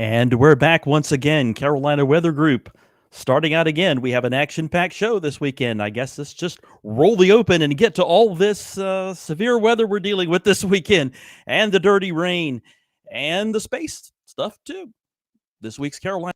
And we're back once again, Carolina Weather Group. Starting out again, we have an action-packed show this weekend. I guess let's just roll the open and get to all this severe weather we're dealing with this weekend, and the dirty rain, and the space stuff too. This week's Carolina.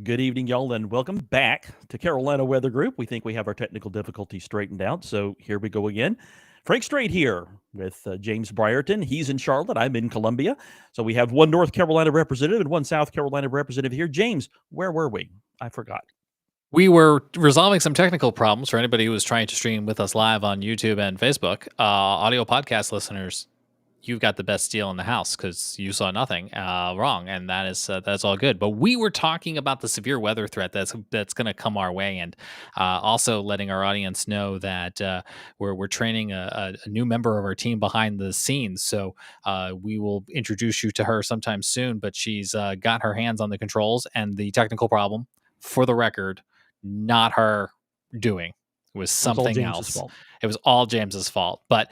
Good evening, y'all, and welcome back to Carolina Weather Group. We think we have our technical difficulties straightened out, so here we go again. Frank Strait here with James Brierton. He's in Charlotte. I'm in Columbia. So we have one North Carolina representative and one South Carolina representative here. James, where were we? I forgot. We were resolving some technical problems for anybody who was trying to stream with us live on YouTube and Facebook. Audio podcast listeners, you've got the best deal in the house because you saw nothing wrong, and that's all good. But we were talking about the severe weather threat that's going to come our way, and also letting our audience know that we're training a new member of our team behind the scenes. So we will introduce you to her sometime soon. But she's got her hands on the controls, and the technical problem, for the record, not her doing. It was something else. It was all James's fault. But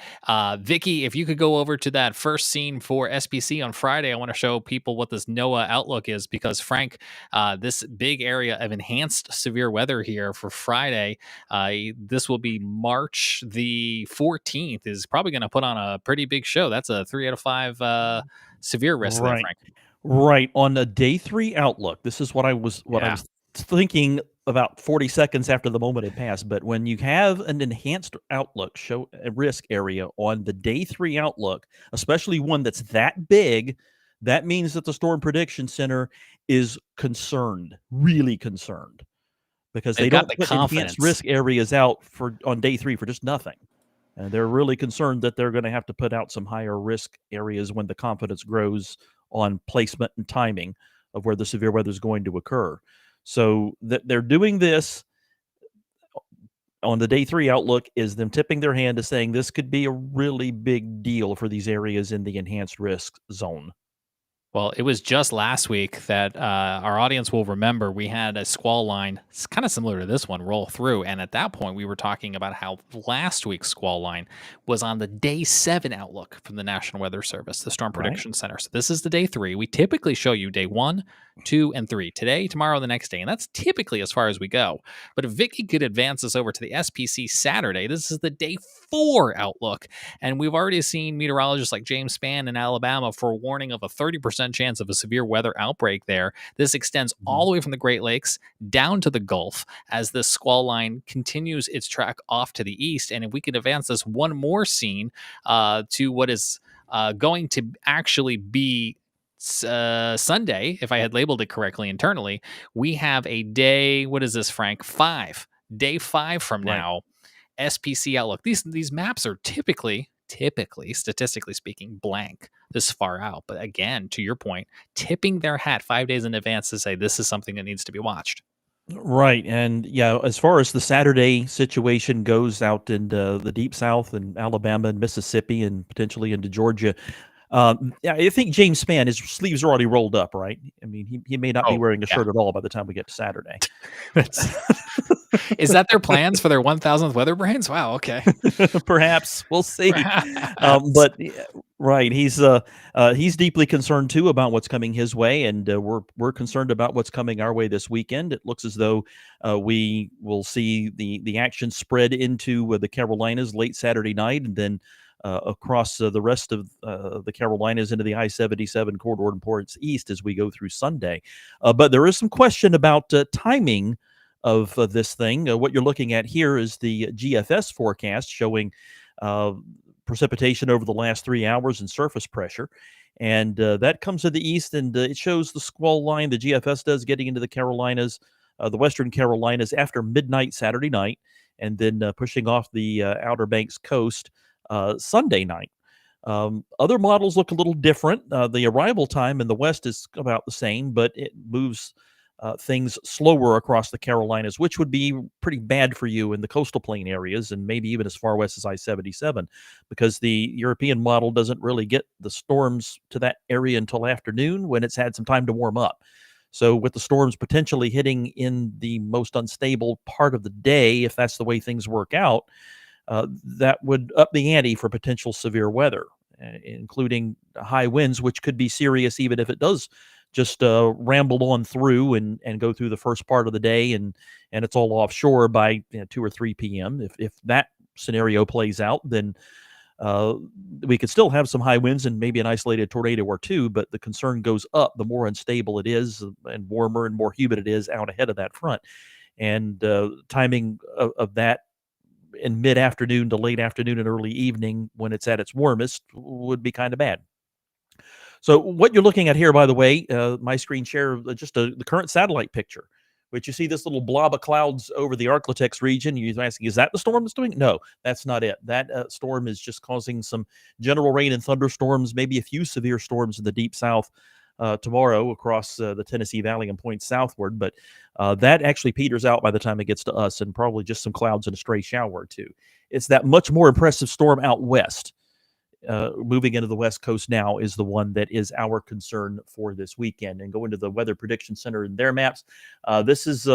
Vicky, if you could go over to that first scene for SPC on Friday, I want to show people what this NOAA outlook is, because Frank, this big area of enhanced severe weather here for Friday, this will be March the 14th, is probably going to put on a pretty big show. That's a 3 out of 5 severe risk there, Frank. Right. On a day 3 outlook, this is what I was thinking about 40 seconds after the moment had passed. But when you have an enhanced outlook, show a risk area on the day 3 outlook, especially one that's that big, that means that the Storm Prediction Center is concerned, really concerned, because they don't put enhanced risk areas out on day 3 for just nothing. And they're really concerned that they're going to have to put out some higher risk areas when the confidence grows on placement and timing of where the severe weather is going to occur. So they're doing this on the day 3 outlook is them tipping their hand to saying this could be a really big deal for these areas in the enhanced risk zone. Well, it was just last week that our audience will remember we had a squall line, it's kind of similar to this one, roll through. And at that point, we were talking about how last week's squall line was on the day 7 outlook from the National Weather Service, the Storm Prediction Center. So this is the day 3. We typically show you day 1, 2, and 3. Today, tomorrow, the next day. And that's typically as far as we go. But if Vicky could advance us over to the SPC Saturday, this is the day 4 outlook. And we've already seen meteorologists like James Spann in Alabama forewarning of a 30% chance of a severe weather outbreak there. This extends all the way from the Great Lakes down to the Gulf as this squall line continues its track off to the east. And if we could advance this one more scene to what is going to actually be Sunday, if I had labeled it correctly internally, we have a day, what is this, Frank? 5. Day 5 from now, SPC outlook. These maps are typically, statistically speaking, blank this far out. But again, to your point, tipping their hat 5 days in advance to say this is something that needs to be watched. Right. And yeah, as far as the Saturday situation goes out in the deep South and Alabama and Mississippi and potentially into Georgia, I think James Spann, his sleeves are already rolled up, right? I mean, he may not be wearing a shirt at all by the time we get to Saturday. Is that their plans for their 1000th Weather Brains? Wow, okay. Perhaps. We'll see. But right, he's deeply concerned too about what's coming his way, and we're concerned about what's coming our way this weekend. It looks as though we will see the action spread into the Carolinas late Saturday night, and then across the rest of the Carolinas into the I-77 corridor and ports east as we go through Sunday. But there is some question about timing of this thing. What you're looking at here is the GFS forecast showing precipitation over the last 3 hours and surface pressure. And that comes to the east, and it shows the squall line, the GFS does, getting into the Carolinas, the western Carolinas after midnight Saturday night, and then pushing off the Outer Banks coast Sunday night. Other models look a little different. The arrival time in the west is about the same, but it moves things slower across the Carolinas, which would be pretty bad for you in the coastal plain areas and maybe even as far west as I-77, because the European model doesn't really get the storms to that area until afternoon when it's had some time to warm up. So with the storms potentially hitting in the most unstable part of the day, if that's the way things work out, that would up the ante for potential severe weather, including high winds, which could be serious even if it does just ramble on through and go through the first part of the day and it's all offshore by 2 or 3 p.m. If that scenario plays out, then uh, we could still have some high winds and maybe an isolated tornado or two, but the concern goes up the more unstable it is and warmer and more humid it is out ahead of that front. And timing of that in mid-afternoon to late afternoon and early evening when it's at its warmest would be kind of bad. So what you're looking at here, by the way, my screen share just the current satellite picture, which you see this little blob of clouds over the Arklatex region. You're asking, is that the storm that's doing it? No, that's not it. That storm is just causing some general rain and thunderstorms, maybe a few severe storms in the deep south tomorrow across the Tennessee Valley and points southward. But that actually peters out by the time it gets to us, and probably just some clouds and a stray shower or two. It's that much more impressive storm out west moving into the West Coast now is the one that is our concern for this weekend. And go into the Weather Prediction Center and their maps. This is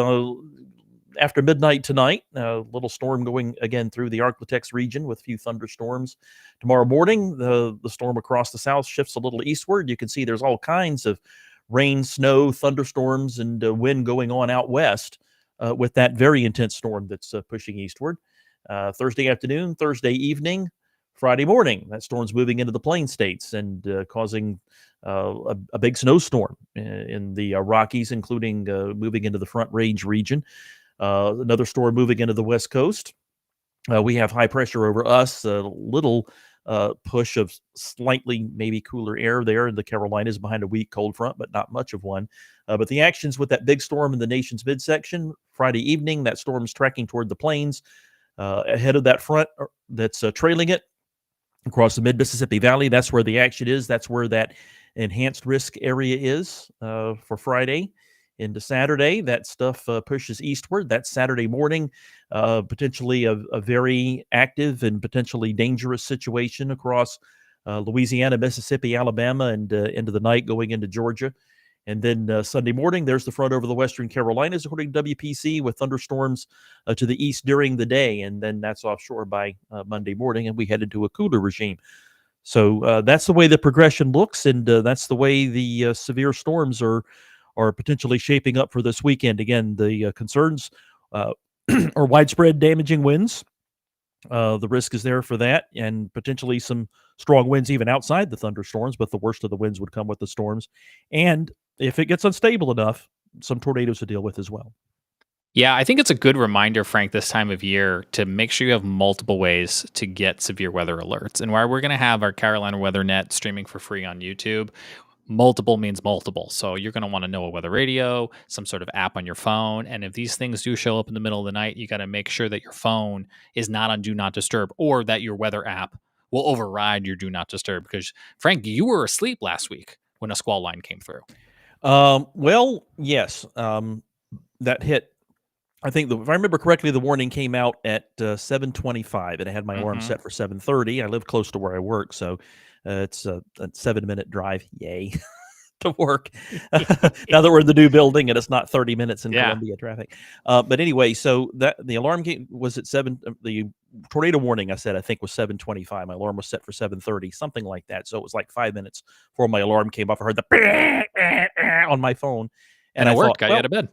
after midnight tonight. A little storm going again through the Arklatex region with a few thunderstorms. Tomorrow morning, the storm across the south shifts a little eastward. You can see there's all kinds of rain, snow, thunderstorms, and wind going on out west with that very intense storm that's pushing eastward. Thursday afternoon, Thursday evening, Friday morning, that storm's moving into the plain states and causing a big snowstorm in the Rockies, including moving into the Front Range region. Another storm moving into the West Coast. We have high pressure over us, a little push of slightly maybe cooler air there in the Carolinas behind a weak cold front, but not much of one. But the actions with that big storm in the nation's midsection, Friday evening, that storm's tracking toward the plains. Ahead of that front that's trailing it, across the mid-Mississippi Valley, that's where the action is. That's where that enhanced risk area is for Friday. Into Saturday, that stuff pushes eastward. That's Saturday morning, potentially a very active and potentially dangerous situation across Louisiana, Mississippi, Alabama, and into the night going into Georgia. And then Sunday morning, there's the front over the western Carolinas, according to WPC, with thunderstorms to the east during the day. And then that's offshore by Monday morning, and we head into a cooler regime. So that's the way the progression looks, and that's the way the severe storms are potentially shaping up for this weekend. Again, the concerns are widespread damaging winds. The risk is there for that, and potentially some strong winds even outside the thunderstorms, but the worst of the winds would come with the storms. And if it gets unstable enough, some tornadoes to deal with as well. Yeah, I think it's a good reminder, Frank, this time of year to make sure you have multiple ways to get severe weather alerts. And while we're going to have our Carolina Weather Net streaming for free on YouTube, multiple means multiple. So you're going to want to know a weather radio, some sort of app on your phone. And if these things do show up in the middle of the night, you got to make sure that your phone is not on Do Not Disturb, or that your weather app will override your Do Not Disturb. Because, Frank, you were asleep last week when a squall line came through. Well, yes. That hit. I think if I remember correctly, the warning came out at 7:25, and I had my alarm set for 7:30. I live close to where I work, so it's a 7-minute drive. Yay. To work. Now that we're in the new building and it's not 30 minutes in Columbia traffic. But anyway, so that the alarm was at 7. The tornado warning, I think, was 7:25. My alarm was set for 7:30, something like that. So it was like 5 minutes before my alarm came off. I heard the on my phone, and it worked. Got you out of bed.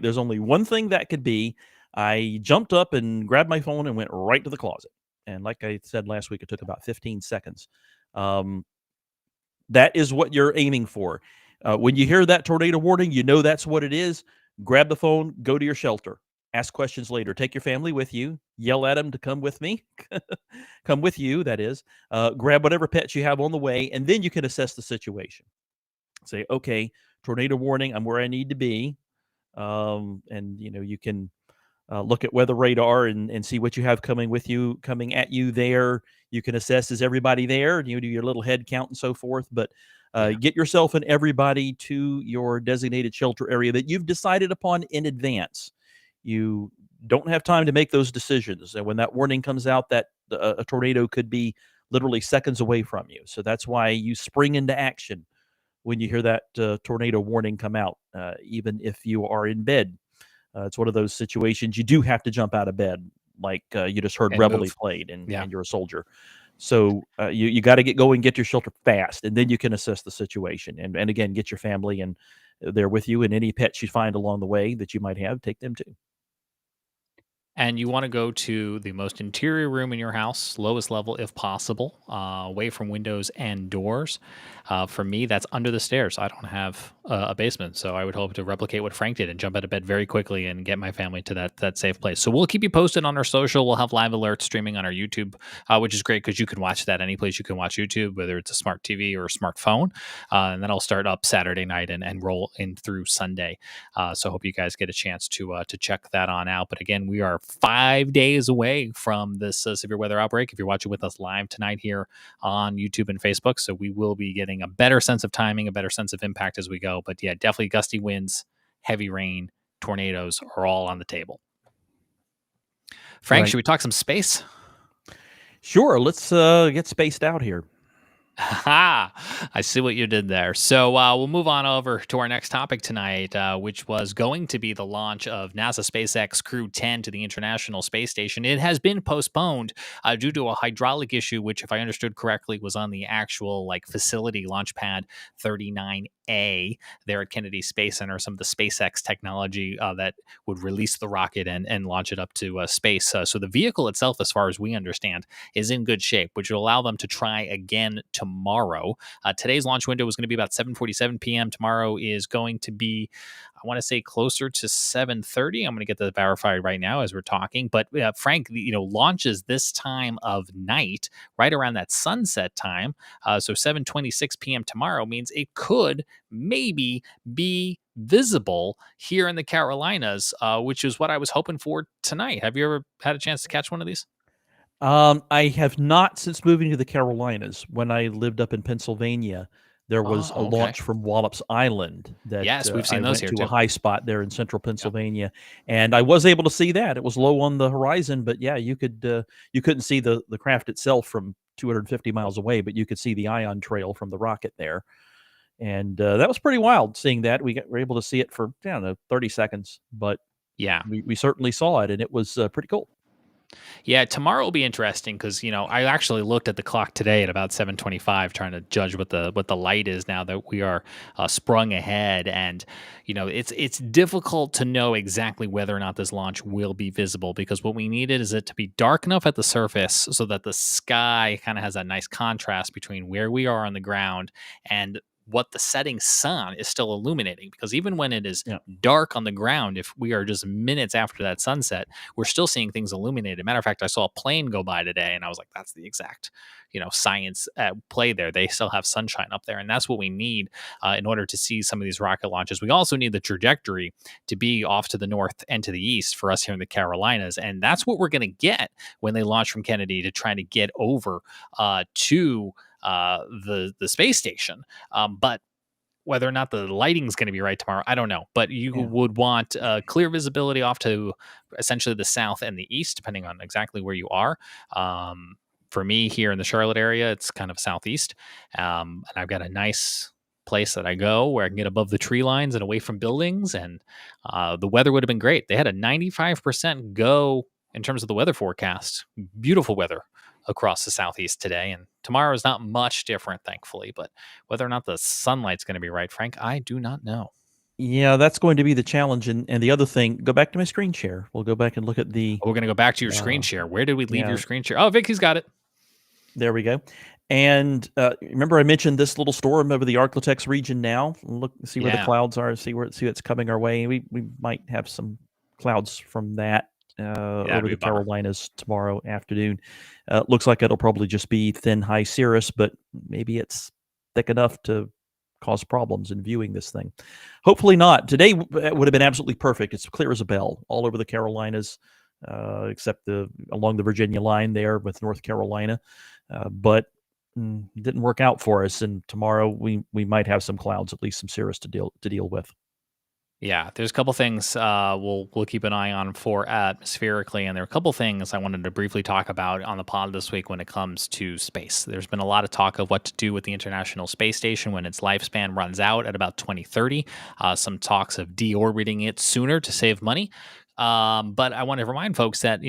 There's only one thing that could be. I jumped up and grabbed my phone and went right to the closet. And like I said last week, it took about 15 seconds. That is what you're aiming for. When you hear that tornado warning, you know that's what it is. Grab the phone, go to your shelter, ask questions later. Take your family with you. Yell at them to come with me. Come with you, that is. Grab whatever pets you have on the way, and then you can assess the situation. Say, okay, tornado warning, I'm where I need to be. And, you can look at weather radar and see what you have coming at you there. You can assess, is everybody there? You do your little head count and so forth. But Yeah. Get yourself and everybody to your designated shelter area that you've decided upon in advance. You don't have time to make those decisions. And when that warning comes out, that a tornado could be literally seconds away from you. So that's why you spring into action when you hear that tornado warning come out, even if you are in bed. It's one of those situations you do have to jump out of bed, like you just heard And Reveille move. played, and, Yeah. and you're a soldier. So you got to get going, get your shelter fast, and then you can assess the situation. And again, get your family and there with you, and any pets you find along the way that you might have, take them too. And you want to go to the most interior room in your house, lowest level if possible, away from windows and doors. For me, that's under the stairs. I don't have a basement, so I would hope to replicate what Frank did and jump out of bed very quickly and get my family to that safe place. So we'll keep you posted on our social. We'll have live alerts streaming on our YouTube, which is great because you can watch that any place you can watch YouTube, whether it's a smart TV or a smartphone. And then I'll start up Saturday night and roll in through Sunday. So I hope you guys get a chance to check that on out. But again, we are 5 days away from this severe weather outbreak. If you're watching with us live tonight here on YouTube and Facebook, so we will be getting a better sense of timing, a better sense of impact as we go. But yeah, definitely gusty winds, heavy rain, tornadoes are all on the table. Frank, Right. should we talk some space? Sure. Let's get spaced out here. Ha! I see what you did there. So we'll move on over to our next topic tonight, which was going to be the launch of NASA SpaceX Crew 10 to the International Space Station. It has been postponed due to a hydraulic issue, which, if I understood correctly, was on the actual facility launch pad 39A there at Kennedy Space Center. Some of the SpaceX technology that would release the rocket and launch it up to space. So the vehicle itself, as far as we understand, is in good shape, which will allow them to try again tomorrow. Today's launch window was going to be about 7:47 p.m. Tomorrow is going to be, I want to say, closer to 7:30. I'm going to get that verified right now as we're talking. But Frank, launches this time of night, right around that sunset time. So 7:26 p.m. tomorrow means it could maybe be visible here in the Carolinas, which is what I was hoping for tonight. Have you ever had a chance to catch one of these? I have not since moving to the Carolinas. When I lived up in Pennsylvania, there was a Oh, okay. launch from Wallops Island that Yes, we've I seen those went here to a too. high spot there in central Yep. Pennsylvania, and I was able to see that. It was low on the horizon, but yeah, you couldn't see the craft itself from 250 miles away, but you could see the ion trail from the rocket there, and that was pretty wild seeing that. Were able to see it for, I don't know, 30 seconds, but Yeah. we certainly saw it, and it was pretty cool. Yeah, tomorrow will be interesting because I actually looked at the clock today at about 7:25, trying to judge what the light is now that we are sprung ahead, and it's difficult to know exactly whether or not this launch will be visible because what we needed is it to be dark enough at the surface so that the sky kind of has that nice contrast between where we are on the ground and what the setting sun is still illuminating, because even when it is Yeah. dark on the ground, if we are just minutes after that sunset, we're still seeing things illuminated. Matter of fact, I saw a plane go by today and I was like, that's the exact science at play there. They still have sunshine up there, and that's what we need in order to see some of these rocket launches. We also need the trajectory to be off to the north and to the east for us here in the Carolinas, and that's what we're going to get when they launch from Kennedy to try to get over to the space station. But whether or not the lighting's going to be right tomorrow, I don't know. But you Yeah. would want clear visibility off to essentially the south and the east, depending on exactly where you are. For me here in the Charlotte area, it's kind of southeast, and I've got a nice place that I go where I can get above the tree lines and away from buildings, and the weather would have been great. They had a 95% go in terms of the weather forecast. Beautiful weather across the southeast today, and tomorrow is not much different, thankfully. But whether or not the sunlight's going to be right, Frank, I do not know. Yeah, that's going to be the challenge, and the other thing, go back to my screen share. We'll go back and look at the, Oh, we're going to go back to your screen uh share. Where did we leave yeah, your screen share? Oh, Vicky's got it. there we go. And, remember I mentioned this little storm over the Arklatex region now? Look, see where the Yeah, clouds are, see what's coming our way. We might have some clouds from that, that'd over be a the bummer. Carolinas tomorrow afternoon. Looks like it'll probably just be thin high cirrus, but maybe it's thick enough to cause problems in viewing this thing. Hopefully not. Today would have been absolutely perfect. It's clear as a bell all over the Carolinas, except along the Virginia line there with North Carolina. But didn't work out for us, and tomorrow we might have some clouds, at least some cirrus to deal with. Yeah, there's a couple things we'll keep an eye on for atmospherically, and there are a couple things I wanted to briefly talk about on the pod this week when it comes to space. There's been a lot of talk of what to do with the International Space Station when its lifespan runs out at about 2030. Some talks of deorbiting it sooner to save money. But I want to remind folks that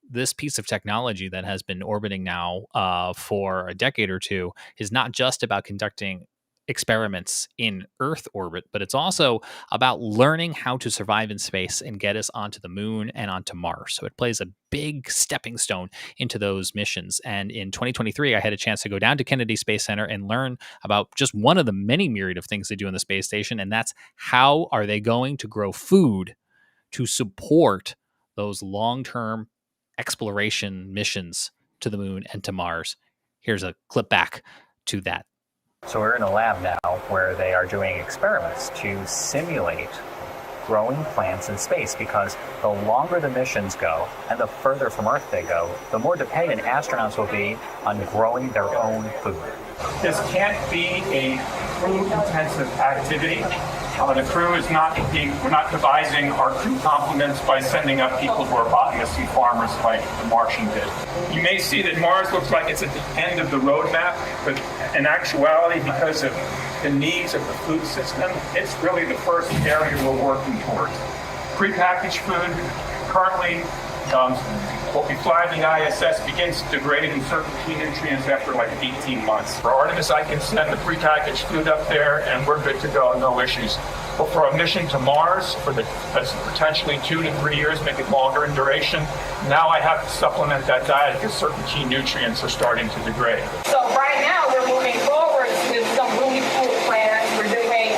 this piece of technology that has been orbiting now for a decade or two is not just about conducting experiments in Earth orbit, but it's also about learning how to survive in space and get us onto the moon and onto Mars. So it plays a big stepping stone into those missions. And in 2023, I had a chance to go down to Kennedy Space Center and learn about just one of the many myriad of things they do in the space station, and that's how are they going to grow food to support those long-term exploration missions to the moon and to Mars. Here's a clip back to that. So we're in a lab now where they are doing experiments to simulate growing plants in space, because the longer the missions go and the further from Earth they go, the more dependent astronauts will be on growing their own food. This can't be a crew-intensive activity. The crew is we're not devising our crew complements by sending up people who are botanists and farmers like the Martian did. You may see that Mars looks like it's at the end of the roadmap, but in actuality, because of the needs of the food system, it's really the first area we're working towards. Prepackaged food, currently, what we fly in the ISS begins degrading certain key nutrients after like 18 months. For Artemis, I can send the prepackaged food up there and we're good to go, no issues. But for a mission to Mars, that's potentially 2 to 3 years, maybe longer in duration, now I have to supplement that diet because certain key nutrients are starting to degrade. So right now we're moving forward with some really cool plants. We're doing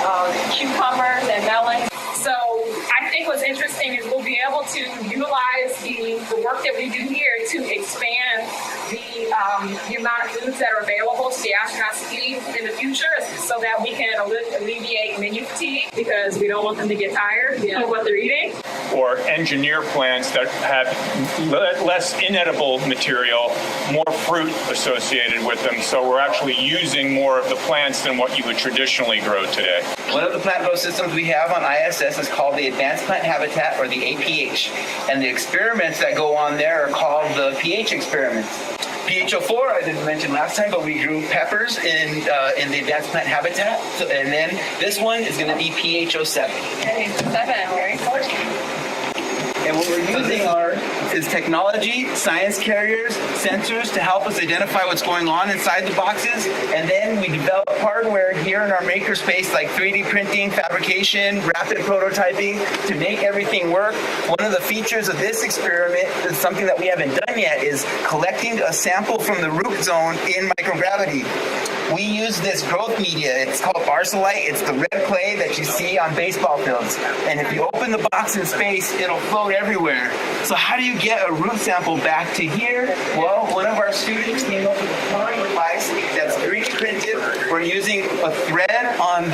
cucumbers and melons. So I think what's interesting is we'll be able to utilize the work that we do here to expand the amount of foods that are available to the astronauts to eat in the future, so that we can alleviate menu fatigue, because we don't want them to get tired of what they're eating. Or engineer plants that have less inedible material, more fruit associated with them. So we're actually using more of the plants than what you would traditionally grow today. One of the plant growth systems we have on ISS is called the Advanced Plant Habitat, or the APH. And the experiments that go on there are called the pH experiments. PHO4 I didn't mention last time, but we grew peppers in the Advanced Plant Habitat. And then this one is going to be PHO7. Very cool. And what we're using is technology, science carriers, sensors to help us identify what's going on inside the boxes. And then we develop hardware here in our makerspace, like 3D printing, fabrication, rapid prototyping, to make everything work. One of the features of this experiment is something that we haven't done yet, is collecting a sample from the root zone in microgravity. We use this growth media. It's called Arcelite. It's the red clay that you see on baseball fields. And if you open the box in space, it'll float everywhere. So how do you get a root sample back to here? Well, one of our students came up with a pouring device that's 3D printed. We're using a thread on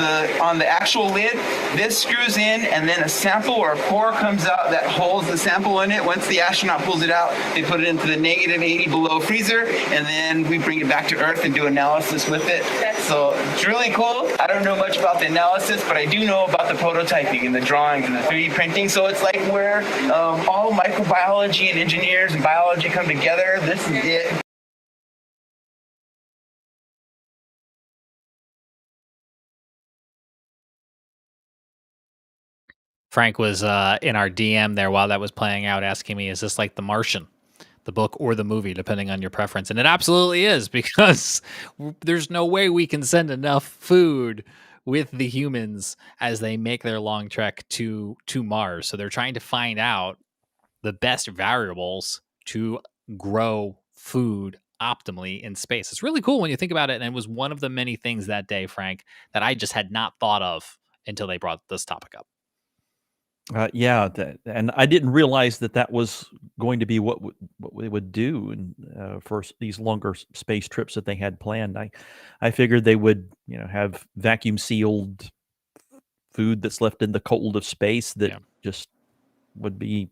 the actual lid. This screws in, and then a sample or a core comes out that holds the sample in it. Once the astronaut pulls it out, they put it into the -80 below freezer, and then we bring it back to Earth and do analysis with it. So it's really cool. I don't know much about the analysis, but I do know about the prototyping and the drawings and the 3D printing. So it's like where all microbiology and engineers and biology come together. This is it. Frank was in our DM there while that was playing out, asking me, is this like The Martian, the book or the movie, depending on your preference? And it absolutely is, because there's no way we can send enough food with the humans as they make their long trek to Mars. So they're trying to find out the best variables to grow food optimally in space. It's really cool when you think about it. And it was one of the many things that day, Frank, that I just had not thought of until they brought this topic up. Yeah, and I didn't realize that was going to be what they would do for these longer space trips that they had planned. I figured they would, have vacuum sealed food that's left in the cold of space that just would be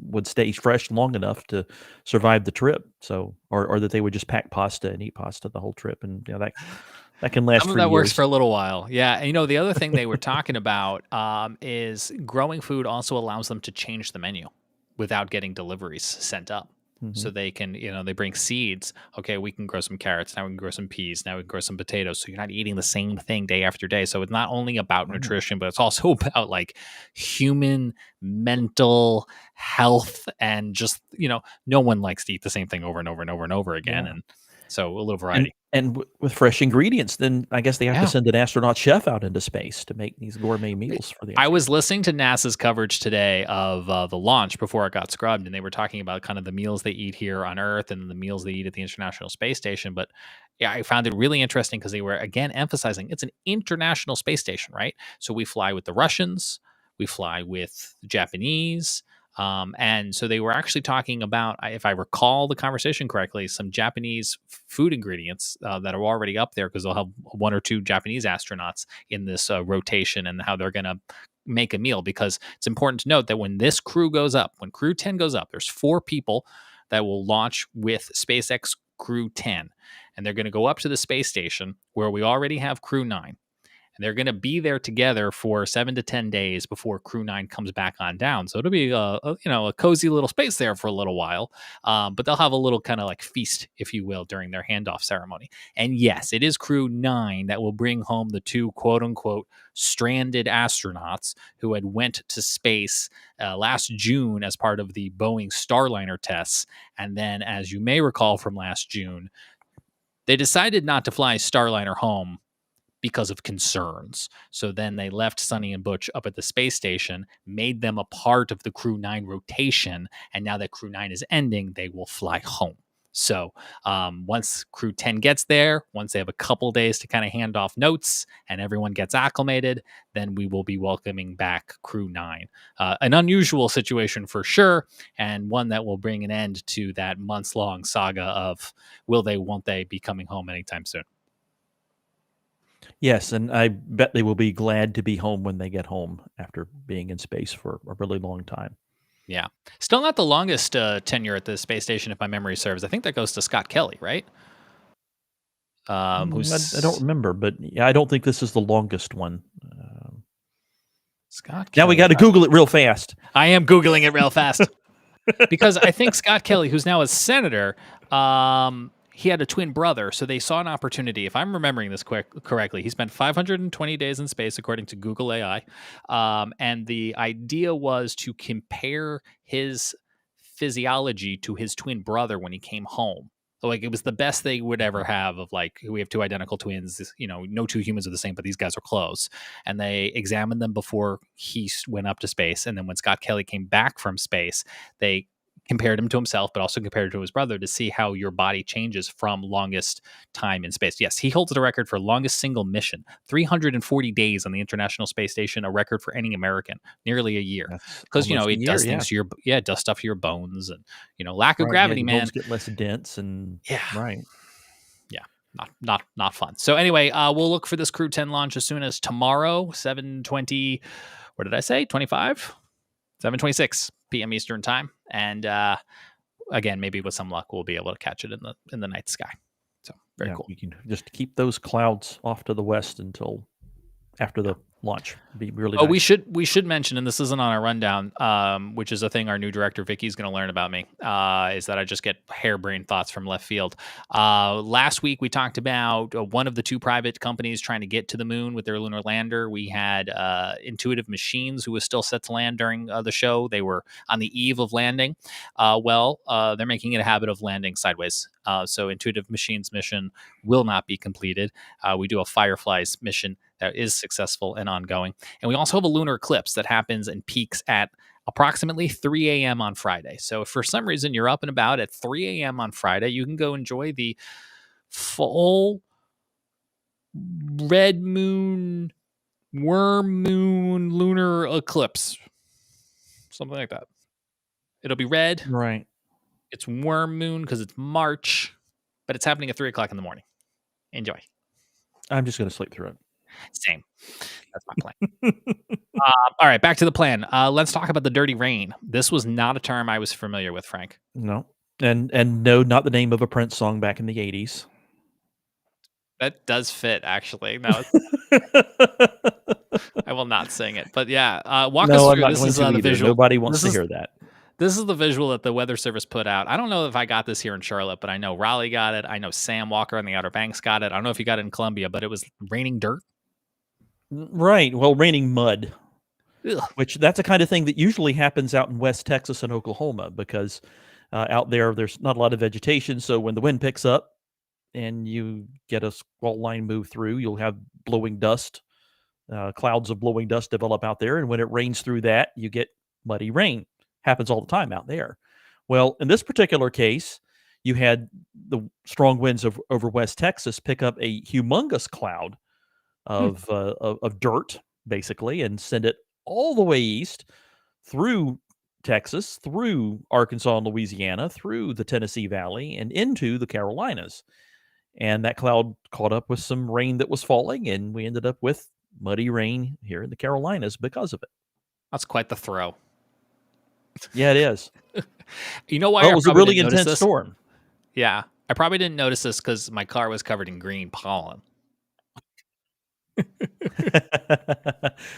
would stay fresh long enough to survive the trip. So, or that they would just pack pasta and eat pasta the whole trip, and that can last Some of for that works years. for a little while. Yeah. And, the other thing they were talking about is growing food also allows them to change the menu without getting deliveries sent up. So Mhm. they can, they bring seeds. Okay, we can grow some carrots. Now we can grow some peas. Now we can grow some potatoes. So you're not eating the same thing day after day. So it's not only about Right. nutrition, but it's also about like human mental health and just, no one likes to eat the same thing over and over and over and over again. Yeah. And so a little And variety. with fresh ingredients, then I guess they have to Yeah. send an astronaut chef out into space to make these gourmet meals for the I astronauts. was listening to NASA's coverage today of the launch before it got scrubbed, and they were talking about kind of the meals they eat here on Earth and the meals they eat at the International Space Station. But yeah, I found it really interesting because they were again emphasizing it's an international space station, right? So we fly with the Russians, we fly with the Japanese. And so they were actually talking about, if I recall the conversation correctly, some Japanese food ingredients that are already up there because they'll have one or two Japanese astronauts in this rotation and how they're going to make a meal. Because it's important to note that when this crew goes up, when Crew 10 goes up, there's 4 people that will launch with SpaceX Crew 10. And they're going to go up to the space station where we already have Crew 9. And they're going to be there together for 7 to 10 days before Crew 9 comes back on down. So it'll be a cozy little space there for a little while. But they'll have a little kind of like feast, if you will, during their handoff ceremony. And yes, it is Crew 9 that will bring home the 2 quote unquote stranded astronauts who had went to space last June as part of the Boeing Starliner tests. And then, as you may recall from last June, they decided not to fly Starliner home because of concerns. So then they left Sonny and Butch up at the space station, made them a part of the Crew 9 rotation, and now that Crew 9 is ending, they will fly home. So once Crew 10 gets there, once they have a couple days to kind of hand off notes and everyone gets acclimated, then we will be welcoming back Crew 9. An unusual situation for sure, and one that will bring an end to that months-long saga of will they, won't they be coming home anytime soon. Yes, and I bet they will be glad to be home when they get home after being in space for a really long time. Yeah. Still not the longest tenure at the space station, if my memory serves. I think that goes to Scott Kelly, right? I Who's don't remember, but yeah, I don't think this is the longest one. Scott Now we Kelly? got to Google it real fast. I am Googling it real fast. Because I think Scott Kelly, who's now a senator, he had a twin brother, so they saw an opportunity. If I'm remembering this correctly, he spent 520 days in space, according to Google AI. And the idea was to compare his physiology to his twin brother when he came home. So, like, it was the best they would ever have of, like, we have 2 identical twins. No 2 humans are the same, but these guys are close. And they examined them before he went up to space. And then when Scott Kelly came back from space, they compared him to himself, but also compared it to his brother to see how your body changes from longest time in space. Yes, he holds the record for longest single mission, 340 days on the International Space Station, a record for any American, nearly a year. That's Because almost a it year, does yeah. things to it does stuff to your bones and lack of Right, gravity, the man. bones get less dense and Yeah. right. Yeah, not fun. So anyway, we'll look for this Crew 10 launch as soon as tomorrow, 7:20. What did I say? 25, 7:26 p.m. Eastern time, and again, maybe with some luck, we'll be able to catch it in the night sky. So very Yeah, cool. we can just keep those clouds off to the west until after the launch. Be really Oh, nice. we should mention, and this isn't on our rundown, which is a thing our new director Vicky's going to learn about me. Is that I just get harebrained thoughts from left field. Last week we talked about one of the 2 private companies trying to get to the moon with their lunar lander. We had Intuitive Machines, who was still set to land during the show. They were on the eve of landing. They're making it a habit of landing sideways. So Intuitive Machines mission will not be completed. We do a Fireflies mission that is successful and ongoing. And we also have a lunar eclipse that happens and peaks at approximately 3 a.m. on Friday. So if for some reason you're up and about at 3 a.m. on Friday, you can go enjoy the full red moon, worm moon lunar eclipse. Something like that. It'll be red. Right. It's worm moon because it's March, but it's happening at 3 o'clock in the morning. Enjoy. I'm just going to sleep through it. Same. That's my plan. All right, back to the plan. Let's talk about the dirty rain. This was not a term I was familiar with, Frank. No, and no, not the name of a Prince song back in the 80s. That does fit, actually. No, I will not sing it. But yeah, walk us No, I'm through. not This going is to the either. visual. Nobody wants This to is hear that. this is the visual that the Weather Service put out. I don't know if I got this here in Charlotte, but I know Raleigh got it. I know Sam Walker on the Outer Banks got it. I don't know if you got it in Columbia, but it was raining dirt. Right. Well, raining mud, Ugh. which that's a kind of thing that usually happens out in West Texas and Oklahoma because out there's not a lot of vegetation. So when the wind picks up and you get a squall line move through, you'll have blowing dust, clouds of blowing dust develop out there. And when it rains through that, you get muddy rain. Happens all the time out there. Well, in this particular case, you had the strong winds over West Texas pick up a humongous cloud of dirt, basically, and send it all the way east through Texas, through Arkansas and Louisiana, through the Tennessee Valley, and into the Carolinas. And that cloud caught up with some rain that was falling, and we ended up with muddy rain here in the Carolinas because of it. That's quite the throw. Yeah, it is. You know why? Well, I it was a probably really didn't notice intense this? storm. Yeah, I probably didn't notice this because my car was covered in green pollen.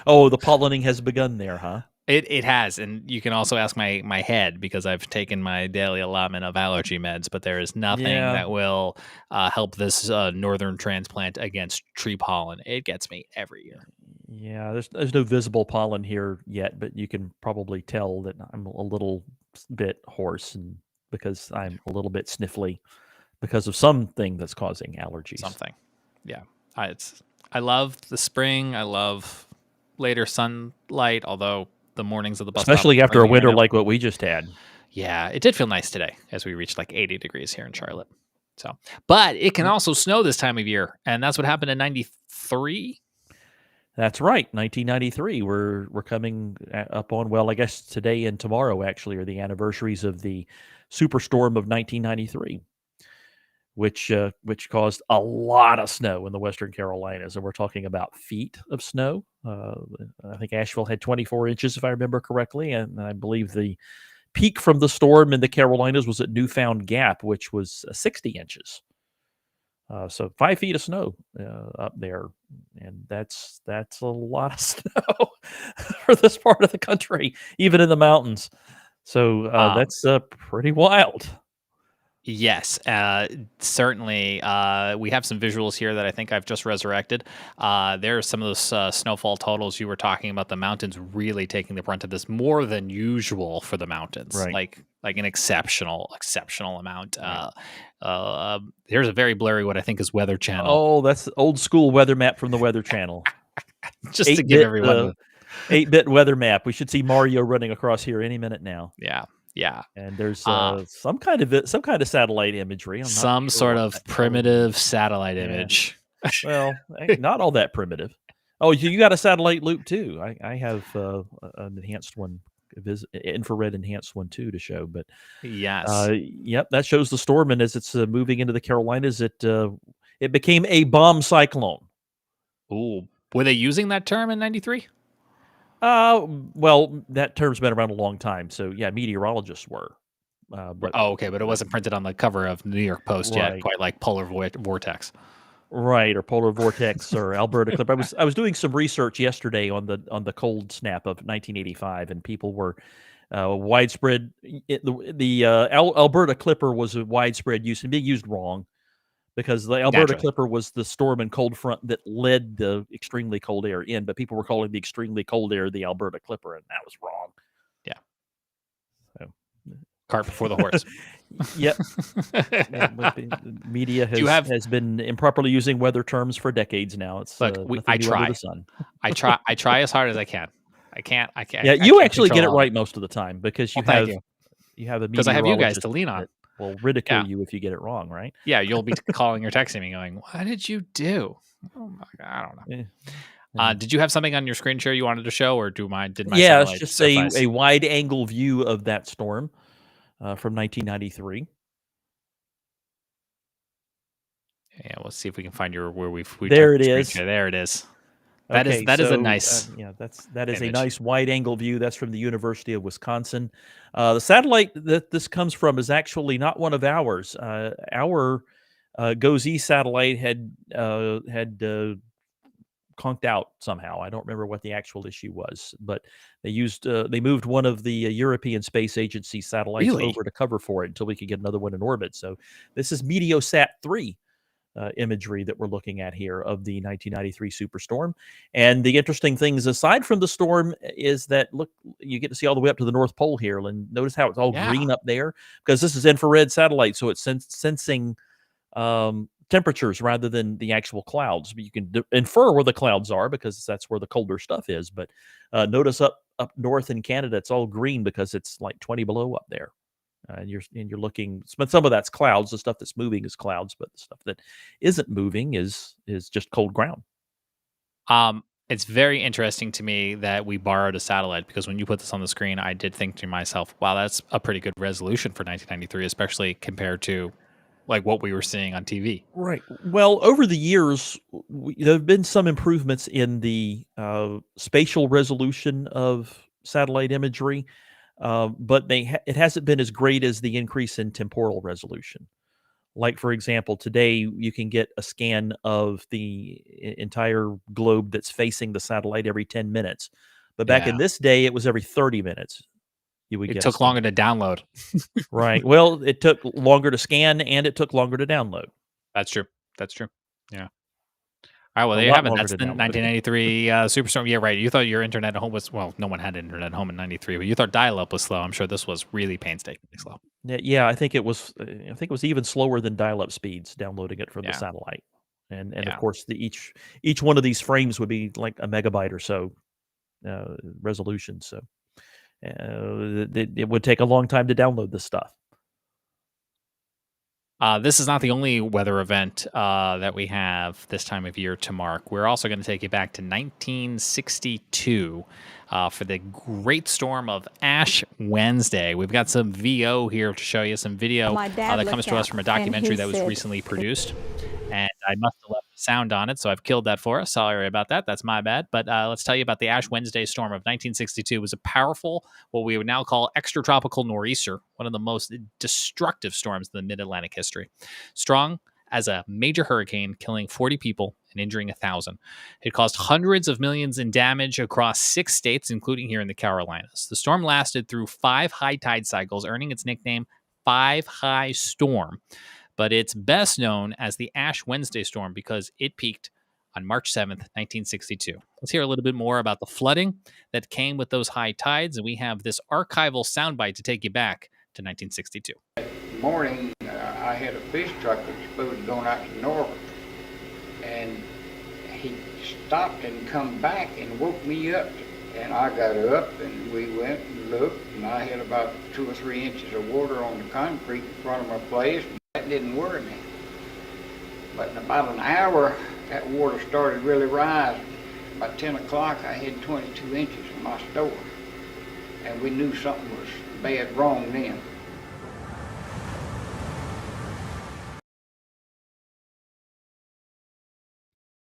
Oh, the pollinating has begun there, huh? It has, and you can also ask my head because I've taken my daily allotment of allergy meds, but there is nothing Yeah. that will help this northern transplant against tree pollen. It gets me every year. Yeah, there's no visible pollen here yet, but you can probably tell that I'm a little bit hoarse and because I'm a little bit sniffly because of something that's causing allergies. Something, yeah. I love the spring. I love later sunlight, although the mornings of the bus stop Especially are after a raining right winter now. like what we just had. Yeah, it did feel nice today as we reached like 80 degrees here in Charlotte. So, but it can also snow this time of year, and that's what happened in '93. That's right, 1993. We're coming up on, well, I guess today and tomorrow actually are the anniversaries of the superstorm of 1993, which caused a lot of snow in the Western Carolinas, and we're talking about feet of snow. I think Asheville had 24 inches, if I remember correctly, and I believe the peak from the storm in the Carolinas was at Newfound Gap, which was 60 inches. So 5 feet of snow up there, and that's a lot of snow for this part of the country, even in the mountains. So that's pretty wild. Yes, certainly. We have some visuals here that I think I've just resurrected. There are some of those snowfall totals you were talking about. The mountains really taking the brunt of this more than usual for the mountains, Right. like an exceptional amount. Here's a very blurry what I think is Weather Channel, Oh, that's the old school weather map from the Weather Channel. just to give everyone. 8-bit weather map. We should see Mario running across here any minute now. Yeah. And there's some kind of satellite imagery. I'm not Some sure sort what of that color primitive satellite Yeah. image. Well, not all that primitive. Oh, you got a satellite loop too. I have an enhanced one, infrared enhanced one too to show. But Yes. yep, that shows the storm, and as it's moving into the Carolinas, it became a bomb cyclone. Ooh, were they using that term in '93? Well, that term's been around a long time, so yeah, meteorologists were. But Oh, okay, but it wasn't printed on the cover of the New York Post yet, Right. quite like polar vortex. Right, or polar vortex or Alberta clip. I was doing some research yesterday on the cold snap of 1985, and people were widespread. The Alberta Clipper was a widespread use and being used wrong because the Alberta Naturally. Clipper was the storm and cold front that led the extremely cold air in, but people were calling the extremely cold air the Alberta Clipper, and that was wrong. Yeah. So, Cart before the horse. yep. Yeah, but the media you have- has been improperly using weather terms for decades now. It's Look, nothing I new under try. the sun. I try as hard as I can. I can't. Yeah, I you can't actually get it control all right most of the time because you Well, thank have you. you have a because I have you guys meteorologist to lean on. that will ridicule Yeah. you if you get it wrong, right? Yeah, you'll be calling or texting me going, "What did you do?" Oh my God, I don't know. Yeah. Did you have something on your screen share you wanted to show, or did my Yeah, it's satellite just suffice? a wide angle view of that storm from 1993. Yeah, we'll see if we can find where we There took it the screen is. share. There it is. Okay, that is a so nice yeah, that is a image. nice wide-angle view. That's from the University of Wisconsin. The satellite that this comes from is actually not one of ours. Our GOES satellite had conked out somehow. I don't remember what the actual issue was, but they moved one of the European Space Agency satellites Really? over to cover for it until we could get another one in orbit. So this is Meteosat 3 imagery that we're looking at here of the 1993 superstorm. And the interesting things, aside from the storm, is that look, you get to see all the way up to the North Pole here, and notice how it's all Yeah. green up there because this is infrared satellite, so it's sensing temperatures rather than the actual clouds. But you can infer where the clouds are because that's where the colder stuff is. But notice up north in Canada, it's all green because it's like 20 below up there. And you're looking, but some of that's clouds. The stuff that's moving is clouds, but the stuff that isn't moving is just cold ground. It's very interesting to me that we borrowed a satellite because when you put this on the screen, I did think to myself, wow, that's a pretty good resolution for 1993, especially compared to like what we were seeing on TV. Right. Well, over the years, there have been some improvements in the spatial resolution of satellite imagery, but it hasn't been as great as the increase in temporal resolution. Like, for example, today you can get a scan of the entire globe that's facing the satellite every 10 minutes. But back in Yeah. this day, it was every 30 minutes you would It get a took scan. longer to download. Right. Well, it took longer to scan and it took longer to download. That's true. That's true. Yeah. All right. Well, A there you lot have it. longer That's to the download. 1993 Superstorm. Yeah, right. You thought your internet at home was, well, no one had internet at home in 93, but you thought dial up was slow. I'm sure this was really painstakingly slow. Yeah, I think it was. I think it was even slower than dial-up speeds downloading it from the Yeah. satellite, and Yeah. of course each one of these frames would be like a megabyte or so resolution. So it would take a long time to download this stuff. This is not the only weather event that we have this time of year to mark. We're also going to take you back to 1962 for the great storm of Ash Wednesday. We've got some VO here to show you, some video that comes to us from a documentary that was recently produced. And I must have left the sound on it, so I've killed that for us. Sorry about that. That's my bad. But let's tell you about the Ash Wednesday storm of 1962. It was a powerful, what we would now call extratropical nor'easter, one of the most destructive storms in the mid-Atlantic history. Strong as a major hurricane, killing 40 people and injuring 1,000. It caused hundreds of millions in damage across 6 states, including here in the Carolinas. The storm lasted through 5 high tide cycles, earning its nickname Five High Storm. But it's best known as the Ash Wednesday storm because it peaked on March 7th, 1962. Let's hear a little bit more about the flooding that came with those high tides, and we have this archival soundbite to take you back to 1962. Morning, I had a fish truck that was supposed to be going out to Norfolk, and he stopped and come back and woke me up, and I got up and we went and looked, and I had about 2 or 3 inches of water on the concrete in front of my place. That didn't worry me. But in about an hour, that water started really rising. By 10 o'clock, I had 22 inches in my store. And we knew something was bad wrong then.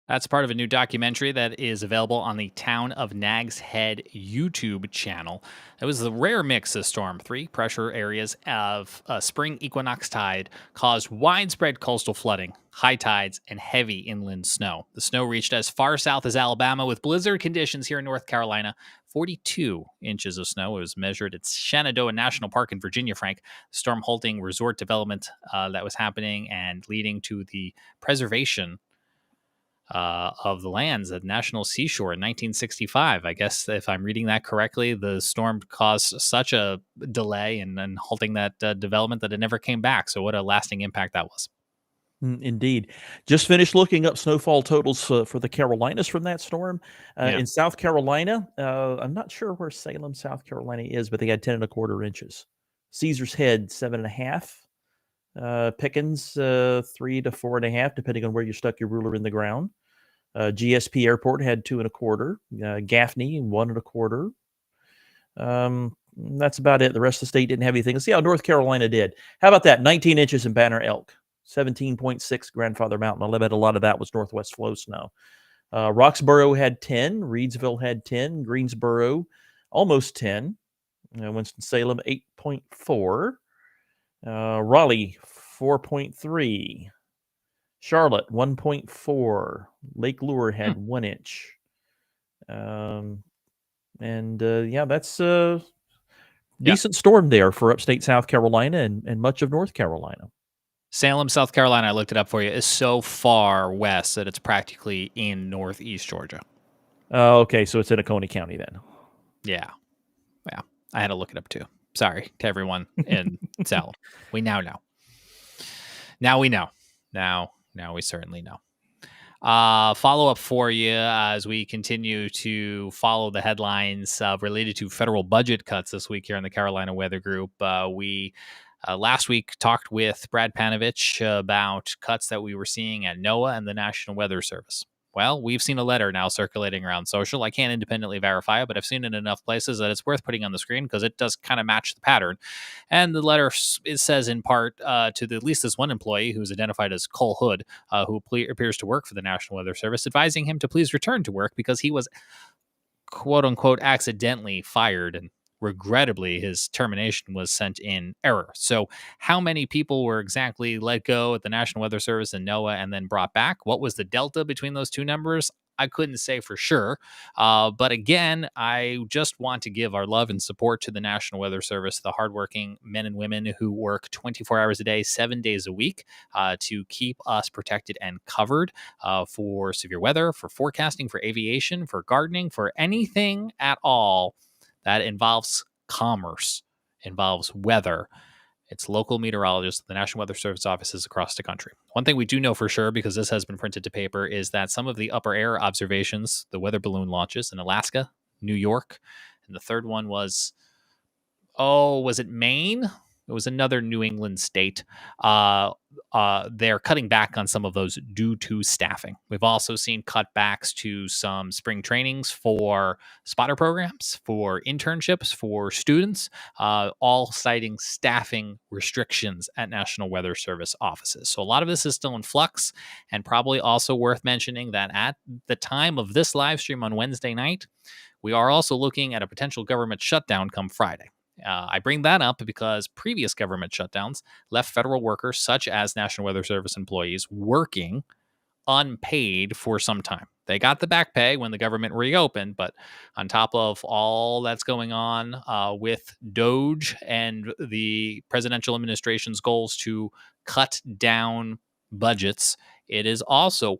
That's part of a new documentary that is available on the Town of Nags Head YouTube channel. It was the rare mix of storm. 3 pressure areas of spring equinox tide caused widespread coastal flooding, high tides, and heavy inland snow. The snow reached as far south as Alabama with blizzard conditions here in North Carolina. 42 inches of snow. It was measured at Shenandoah National Park in Virginia, Frank. The storm halting resort development that was happening and leading to the preservation of the lands at National Seashore in 1965. I guess if I'm reading that correctly, the storm caused such a delay and halting that development that it never came back. So what a lasting impact that was. Indeed. Just finished looking up snowfall totals for the Carolinas from that storm. Yeah. In South Carolina, I'm not sure where Salem, South Carolina is, but they had 10.25 inches. Caesar's Head, 7.5. Pickens, 3 to 4.5, depending on where you stuck your ruler in the ground. GSP Airport had 2.25. Gaffney, 1.25. That's about it. The rest of the state didn't have anything. Let's see how North Carolina did. How about that? 19 inches in Banner Elk, 17.6 Grandfather Mountain. I bet a lot of that was northwest flow snow. Roxborough had 10, Reidsville had 10, Greensboro almost 10, Winston-Salem 8.4, Raleigh 4.3, Charlotte 1.4, Lake Lure had 1 inch. That's a decent storm there for upstate South Carolina and much of North Carolina. Salem, South Carolina, I looked it up for you, is so far west that it's practically in northeast Georgia. Okay, so it's in Oconee County then. Yeah. I had to look it up too. Sorry to everyone in Salem. We now know. Now we know. Now we certainly know. Follow up for you as we continue to follow the headlines related to federal budget cuts this week here in the Carolina Weather Group. We last week talked with Brad Panovich about cuts that we were seeing at NOAA and the National Weather Service. Well, we've seen a letter now circulating around social. I can't independently verify it, but I've seen it in enough places that it's worth putting on the screen because it does kind of match the pattern. And the letter, it says in part to at least this one employee who's identified as Cole Hood, who appears to work for the National Weather Service, advising him to please return to work because he was, quote unquote, accidentally fired, and regrettably, his termination was sent in error. So how many people were exactly let go at the National Weather Service and NOAA and then brought back? What was the delta between those two numbers? I couldn't say for sure. But again, I just want to give our love and support to the National Weather Service, the hardworking men and women who work 24 hours a day, 7 days a week to keep us protected and covered for severe weather, for forecasting, for aviation, for gardening, for anything at all that involves commerce, involves weather. It's local meteorologists, the National Weather Service offices across the country. One thing we do know for sure, because this has been printed to paper, is that some of the upper air observations, the weather balloon launches in Alaska, New York, and the third one was it Maine? It was another New England state. They're cutting back on some of those due to staffing. We've also seen cutbacks to some spring trainings for spotter programs, for internships, for students, all citing staffing restrictions at National Weather Service offices. So a lot of this is still in flux, and probably also worth mentioning that at the time of this live stream on Wednesday night, we are also looking at a potential government shutdown come Friday. I bring that up because previous government shutdowns left federal workers, such as National Weather Service employees, working unpaid for some time. They got the back pay when the government reopened, but on top of all that's going on with DOGE and the presidential administration's goals to cut down budgets, it is also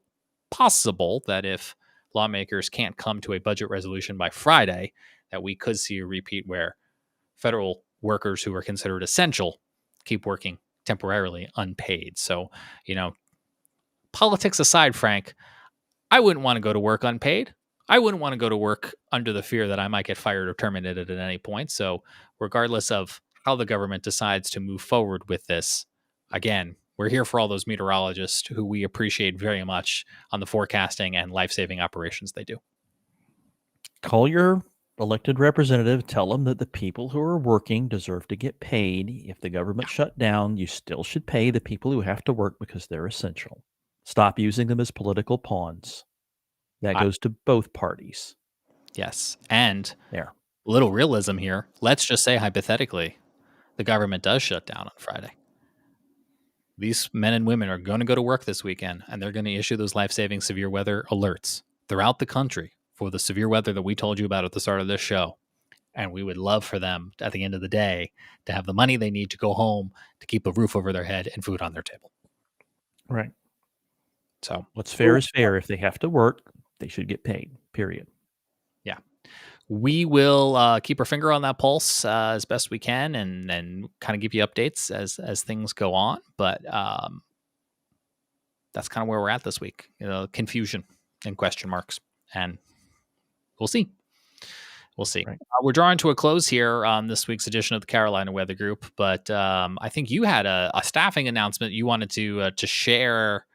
possible that if lawmakers can't come to a budget resolution by Friday, that we could see a repeat where federal workers who are considered essential keep working temporarily unpaid. So, politics aside, Frank, I wouldn't want to go to work unpaid. I wouldn't want to go to work under the fear that I might get fired or terminated at any point. So regardless of how the government decides to move forward with this, again, we're here for all those meteorologists who we appreciate very much on the forecasting and life-saving operations they do. Call your elected representative, tell them that the people who are working deserve to get paid. If the government shut down, you still should pay the people who have to work because they're essential. Stop using them as political pawns. That goes to both parties. Yes. And there, little realism here. Let's just say hypothetically, the government does shut down on Friday. These men and women are going to go to work this weekend, and they're going to issue those life-saving severe weather alerts throughout the country for the severe weather that we told you about at the start of this show. And we would love for them at the end of the day to have the money they need to go home to keep a roof over their head and food on their table. Right. So what's fair is fair. If they have to work, they should get paid, period. Yeah. We will keep our finger on that pulse as best we can and kind of give you updates as things go on. But that's kind of where we're at this week. Confusion and question marks. And we'll see. We'll see. Right. We're drawing to a close here on this week's edition of the Carolina Weather Group. But I think you had a staffing announcement you wanted to share.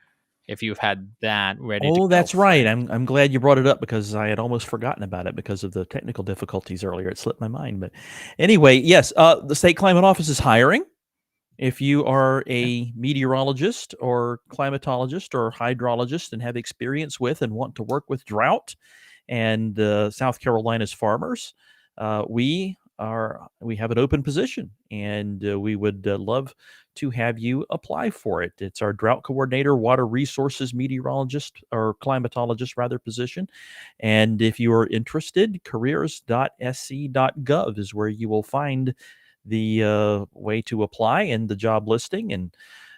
If you've had that ready to go. That's right. I'm glad you brought it up because I had almost forgotten about it because of the technical difficulties earlier. It slipped my mind. But anyway, yes, the State Climate Office is hiring. If you are a meteorologist or climatologist or hydrologist and have experience with and want to work with drought and South Carolina's farmers, we have an open position, and we would love to have you apply for it. It's our drought coordinator, water resources meteorologist or climatologist rather position. And if you are interested, careers.sc.gov is where you will find the way to apply and the job listing. And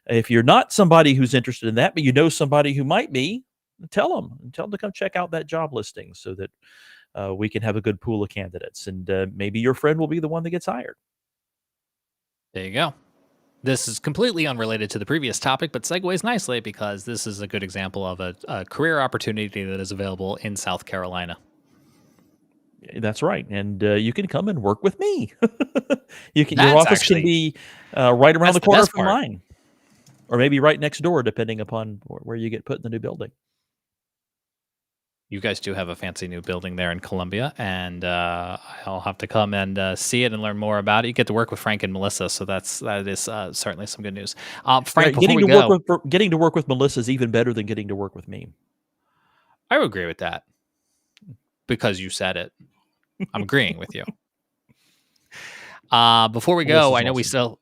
if you're not somebody who's interested in that, but you know somebody who might be, tell them to come check out that job listing so that we can have a good pool of candidates, and maybe your friend will be the one that gets hired. There you go. This is completely unrelated to the previous topic, but segues nicely because this is a good example of a career opportunity that is available in South Carolina. That's right, and you can come and work with me. Your That's office can be right around the corner from mine, or maybe right next door, depending upon where you get put in the new building. You guys do have a fancy new building there in Columbia, and I'll have to come and see it and learn more about it. You get to work with Frank and Melissa, so that is certainly some good news. Frank, Right, before we go, getting to work with Melissa is even better than getting to work with me. I would agree with that because you said it. I'm agreeing with you. Before we go, I know awesome.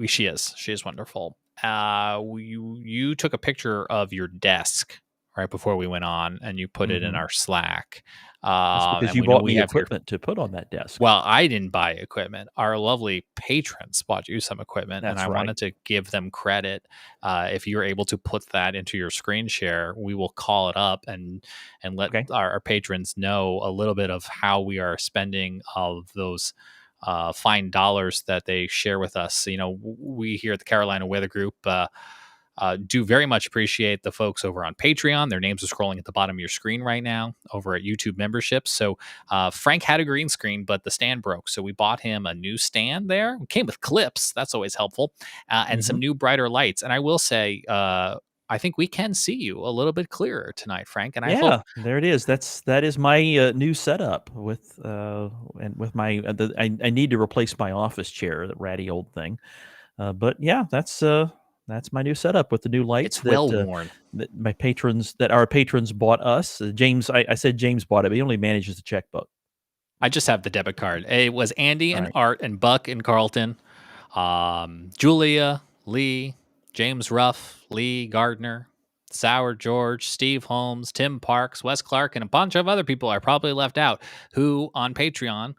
She is wonderful. You took a picture of your desk right before we went on, and you put it in our Slack. That's because you bought me equipment to put on that desk. Well, I didn't buy equipment. Our lovely patrons bought you some equipment, and I wanted to give them credit. If you're able to put that into your screen share, we will call it up and let our patrons know a little bit of how we are spending of those fine dollars that they share with us. You know, we here at the Carolina Weather Group do very much appreciate the folks over on Patreon. Their names are scrolling at the bottom of your screen right now over at YouTube memberships. So Frank had a green screen, but the stand broke. So we bought him a new stand there. It came with clips. That's always helpful. And some new brighter lights. And I will say, I think we can see you a little bit clearer tonight, Frank. And I hope there it is. That is my new setup with my. I need to replace my office chair, that ratty old thing. But yeah, that's my new setup with the new lights. It's well worn. That our patrons bought us. James, I said James bought it, but he only manages the checkbook. I just have the debit card. It was Andy and Art and Buck and Carlton, Julia, Lee, James Ruff, Lee Gardner, Sour George, Steve Holmes, Tim Parks, Wes Clark, and a bunch of other people I probably left out who on Patreon,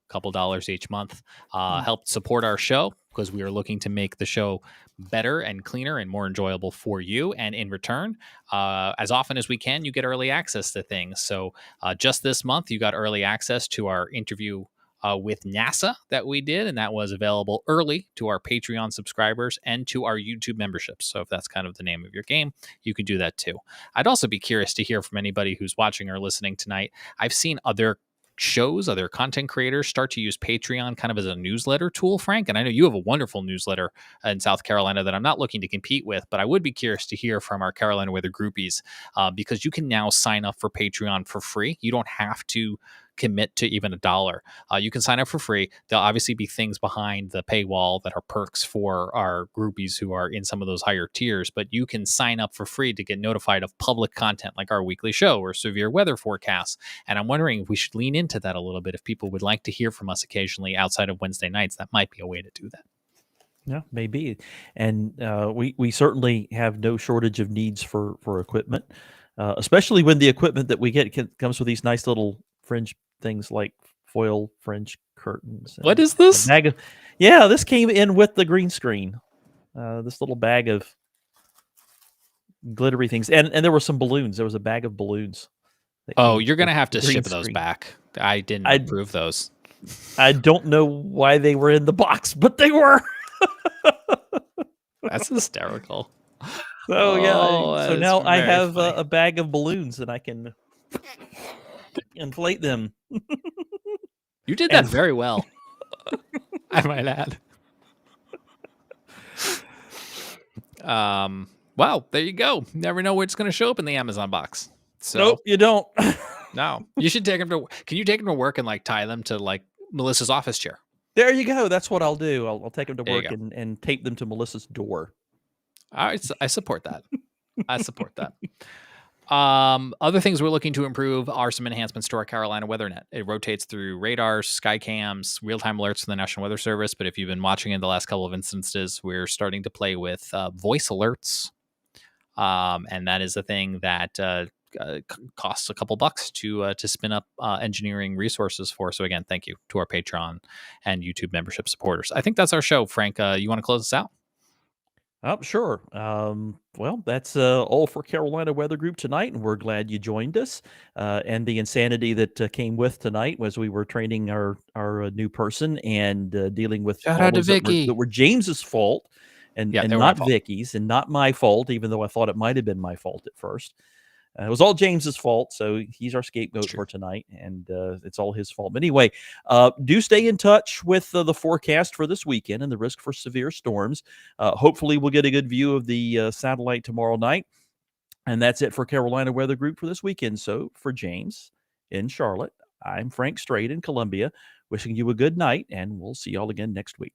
couple dollars each month, helped support our show because we are looking to make the show better and cleaner and more enjoyable for you. And in return, as often as we can, you get early access to things. So just this month, you got early access to our interview with NASA that we did, and that was available early to our Patreon subscribers and to our YouTube memberships. So if that's kind of the name of your game, you can do that too. I'd also be curious to hear from anybody who's watching or listening tonight. I've seen other shows, other content creators start to use Patreon kind of as a newsletter tool, Frank. And I know you have a wonderful newsletter in South Carolina that I'm not looking to compete with, but I would be curious to hear from our Carolina Weather groupies because you can now sign up for Patreon for free. You don't have to commit to even $1. You can sign up for free. There'll obviously be things behind the paywall that are perks for our groupies who are in some of those higher tiers, but you can sign up for free to get notified of public content like our weekly show or severe weather forecasts. And I'm wondering if we should lean into that a little bit. If people would like to hear from us occasionally outside of Wednesday nights, that might be a way to do that. Yeah, maybe. And we certainly have no shortage of needs for equipment, especially when the equipment that we get comes with these nice little fringe things like foil fringe curtains. What is this? This came in with the green screen. This little bag of glittery things, and there were some balloons. There was a bag of balloons. Oh, you're gonna have to ship those back. I didn't approve those. I don't know why they were in the box, but they were. That's hysterical. So now I have a bag of balloons and I can inflate them. You did that very well. I might add. Wow, there you go. Never know where it's going to show up in the Amazon box. So, nope, you don't. No, you should take them to. Can you take them to work and like tie them to like Melissa's office chair? There you go. That's what I'll do. I'll take them to There you work go. and tape them to Melissa's door. I support that. I support that. Other things we're looking to improve are some enhancements to our Carolina WeatherNet. It rotates through radars, sky cams, real-time alerts from the National Weather Service. But if you've been watching in the last couple of instances, we're starting to play with voice alerts. And that is a thing that costs a couple bucks to spin up engineering resources for. So again, thank you to our Patreon and YouTube membership supporters. I think that's our show. Frank, you want to close us out? Oh, sure. Well, that's all for Carolina Weather Group tonight, and we're glad you joined us. And the insanity that came with tonight was we were training our new person and dealing with Shout out to problems that Vicky. were James's fault and Yeah, they were my not fault. Vicky's and not my fault, even though I thought it might have been my fault at first. It was all James's fault, so he's our scapegoat for tonight, and it's all his fault. But anyway, do stay in touch with the forecast for this weekend and the risk for severe storms. Hopefully, we'll get a good view of the satellite tomorrow night. And that's it for Carolina Weather Group for this weekend. So for James in Charlotte, I'm Frank Strait in Columbia, wishing you a good night, and we'll see y'all again next week.